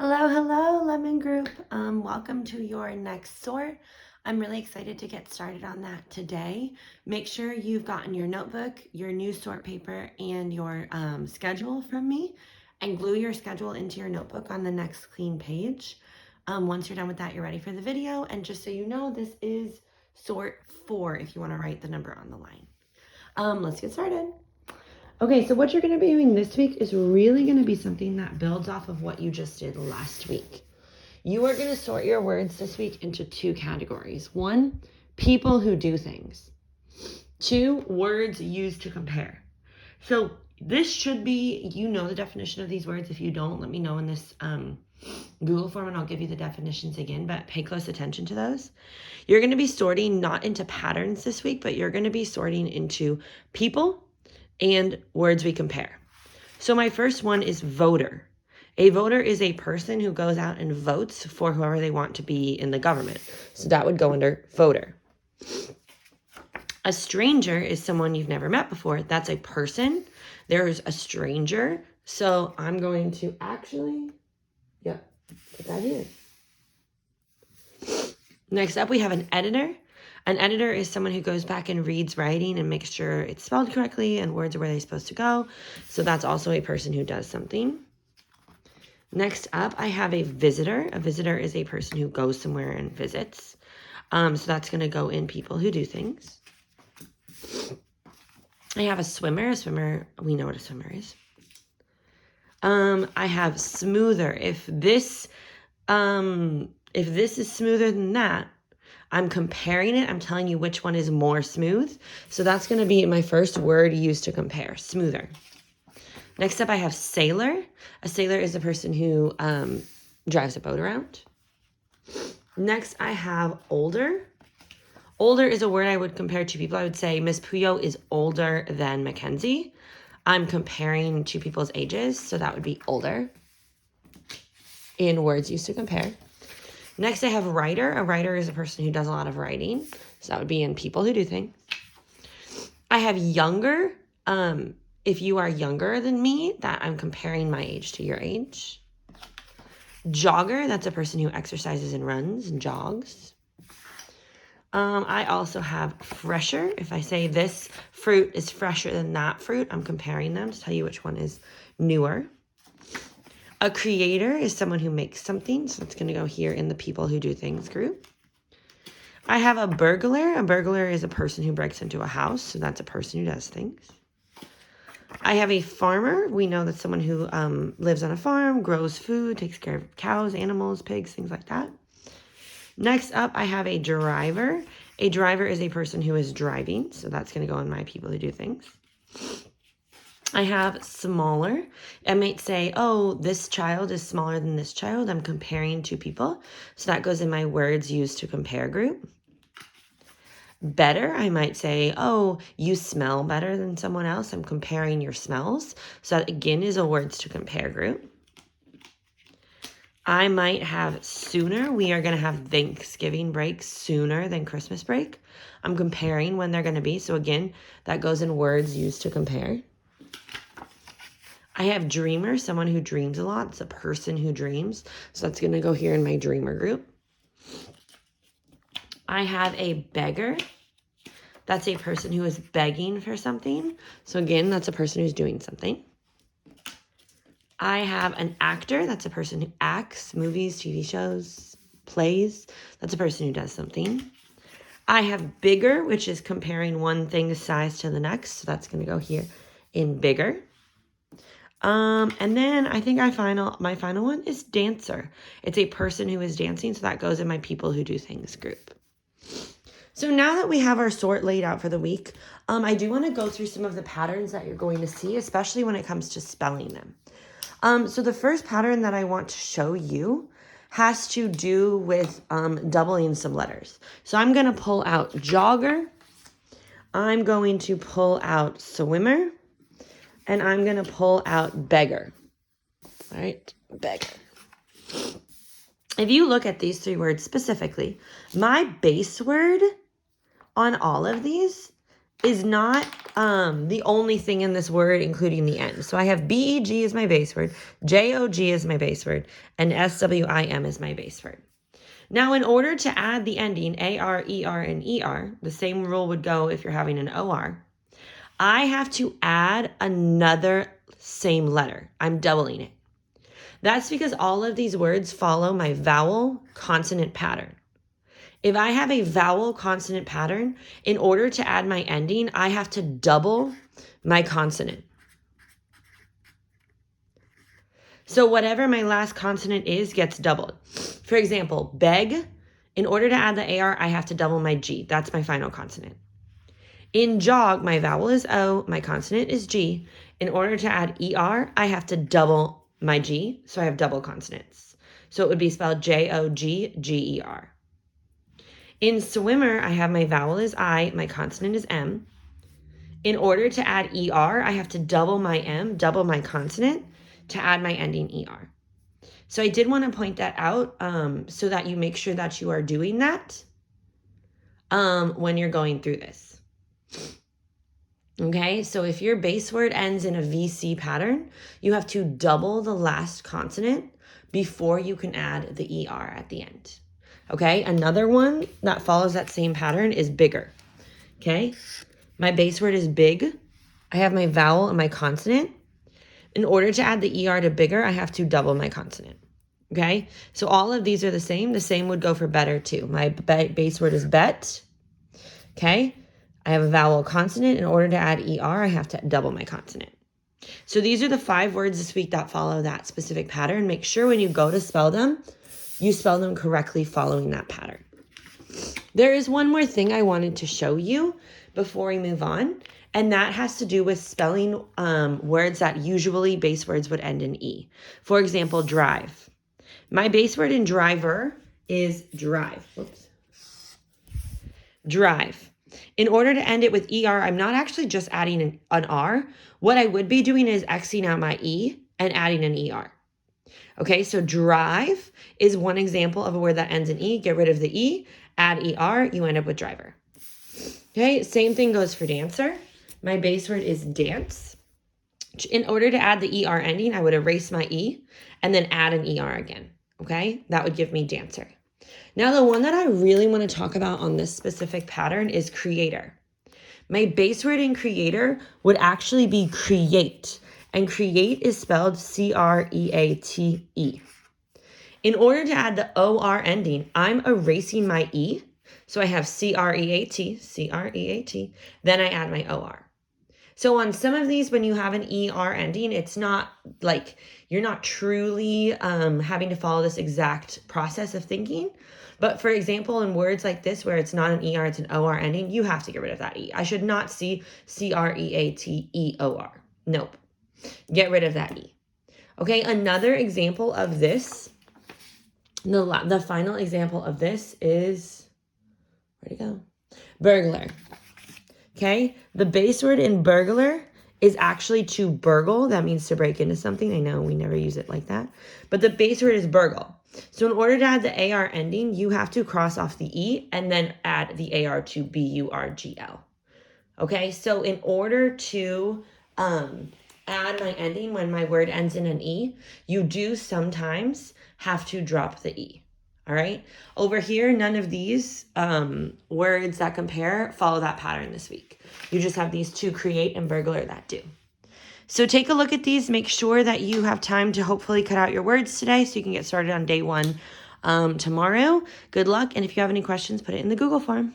Hello, hello, Lemon Group. Welcome to your next sort. I'm really excited to get started on that today. Make sure you've gotten your notebook, your new sort paper, and your schedule from me, and glue your schedule into your notebook on the next clean page. Once you're done with that, you're ready for the video. And just so you know, this is sort 4 if you want to write the number on the line. Let's get started. Okay, so what you're going to be doing this week is really going to be something that builds off of what you just did last week. You are going to sort your words this week into 2 categories. 1, people who do things. 2, words used to compare. So this should be, you know the definition of these words. If you don't, let me know in this Google form and I'll give you the definitions again, but pay close attention to those. You're going to be sorting not into patterns this week, but you're going to be sorting into people and words we compare. So my first one is voter. A voter is a person who goes out and votes for whoever they want to be in the government. So that would go under voter. A stranger is someone you've never met before. That's a person. There's a stranger. So I'm going to actually, put that here. Next up, we have an editor. An editor is someone who goes back and reads writing and makes sure it's spelled correctly and words are where they're supposed to go. So that's also a person who does something. Next up, I have a visitor. A visitor is a person who goes somewhere and visits. So that's going to go in people who do things. I have a swimmer. A swimmer, we know what a swimmer is. I have smoother. If this is smoother than that, I'm comparing it. I'm telling you which one is more smooth. So that's going to be my first word used to compare, smoother. Next up, I have sailor. A sailor is a person who drives a boat around. Next, I have older. Older is a word I would compare to people. I would say Miss Puyo is older than Mackenzie. I'm comparing two people's ages, so that would be older in words used to compare. Next, I have writer. A writer is a person who does a lot of writing. So that would be in people who do things. I have younger. If you are younger than me, that I'm comparing my age to your age. Jogger, that's a person who exercises and runs and jogs. I also have fresher. If I say this fruit is fresher than that fruit, I'm comparing them to tell you which one is newer. A creator is someone who makes something, so that's going to go here in the people who do things group. I have a burglar. A burglar is a person who breaks into a house, so that's a person who does things. I have a farmer. We know that's someone who lives on a farm, grows food, takes care of cows, animals, pigs, things like that. Next up, I have a driver. A driver is a person who is driving, so that's going to go in my people who do things. I have smaller. I might say, oh, this child is smaller than this child. I'm comparing two people. So that goes in my words used to compare group. Better, I might say, oh, you smell better than someone else. I'm comparing your smells. So that again is a words to compare group. I might have sooner. We are going to have Thanksgiving break sooner than Christmas break. I'm comparing when they're going to be. So again, that goes in words used to compare. I have dreamer, someone who dreams a lot. It's a person who dreams. So that's going to go here in my dreamer group. I have a beggar. That's a person who is begging for something. So again, that's a person who's doing something. I have an actor. That's a person who acts, movies, TV shows, plays. That's a person who does something. I have bigger, which is comparing one thing's size to the next. So that's going to go here in bigger. And then I think my final one is dancer. It's a person who is dancing, so that goes in my people who do things group. So now that we have our sort laid out for the week, I do want to go through some of the patterns that you're going to see, especially when it comes to spelling them. So the first pattern that I want to show you has to do with doubling some letters. So I'm going to pull out jogger. I'm going to pull out swimmer. And I'm going to pull out beggar. All right, beggar. If you look at these 3 words specifically, my base word on all of these is not the only thing in this word, including the end. So I have B-E-G is my base word, J-O-G is my base word, and S-W-I-M is my base word. Now, in order to add the ending A-R, E-R, and E-R, the same rule would go if you're having an O-R, I have to add another same letter. I'm doubling it. That's because all of these words follow my vowel consonant pattern. If I have a vowel consonant pattern, in order to add my ending, I have to double my consonant. So whatever my last consonant is gets doubled. For example, beg, in order to add the AR, I have to double my G. That's my final consonant. In jog, my vowel is O, my consonant is G. In order to add ER, I have to double my G, so I have double consonants. So it would be spelled J-O-G-G-E-R. In swimmer, I have my vowel is I, my consonant is M. In order to add ER, I have to double my M, double my consonant, to add my ending ER. So I did want to point that out so that you make sure that you are doing that when you're going through this. Okay, so if your base word ends in a VC pattern, you have to double the last consonant before you can add the ER at the end. Okay, another one that follows that same pattern is bigger. Okay, my base word is big. I have my vowel and my consonant. In order to add the ER to bigger, I have to double my consonant. Okay, so all of these are the same. The same would go for better too. My base word is bet. Okay, I have a vowel consonant. In order to add ER, I have to double my consonant. So these are the 5 words this week that follow that specific pattern. Make sure when you go to spell them, you spell them correctly following that pattern. There is one more thing I wanted to show you before we move on, and that has to do with spelling words that usually base words would end in E. For example, drive. My base word in driver is drive. Whoops. Drive. In order to end it with ER, I'm not actually just adding an R. What I would be doing is Xing out my E and adding an ER. Okay, so drive is one example of a word that ends in E. Get rid of the E, add ER, you end up with driver. Okay, same thing goes for dancer. My base word is dance. In order to add the ER ending, I would erase my E and then add an ER again. Okay, that would give me dancer. Now, the one that I really want to talk about on this specific pattern is creator. My base word in creator would actually be create. And create is spelled C-R-E-A-T-E. In order to add the O-R ending, I'm erasing my E. So I have C-R-E-A-T, C-R-E-A-T. Then I add my O-R. So on some of these, when you have an ER ending, it's not like you're not truly having to follow this exact process of thinking. But for example, in words like this, where it's not an ER, it's an OR ending, you have to get rid of that E. I should not see C-R-E-A-T-E-O-R. Nope. Get rid of that E. Okay, another example of this, the final example of this is, where'd it go? Burglar. Okay, the base word in burglar is actually to burgle. That means to break into something. I know we never use it like that. But the base word is burgle. So in order to add the AR ending, you have to cross off the E and then add the AR to B-U-R-G-L. Okay, so in order to add my ending when my word ends in an E, you do sometimes have to drop the E. All right, over here, none of these words that compare follow that pattern this week. You just have these 2, create and burglar, that do. So take a look at these. Make sure that you have time to hopefully cut out your words today so you can get started on day 1 tomorrow. Good luck. And if you have any questions, put it in the Google form.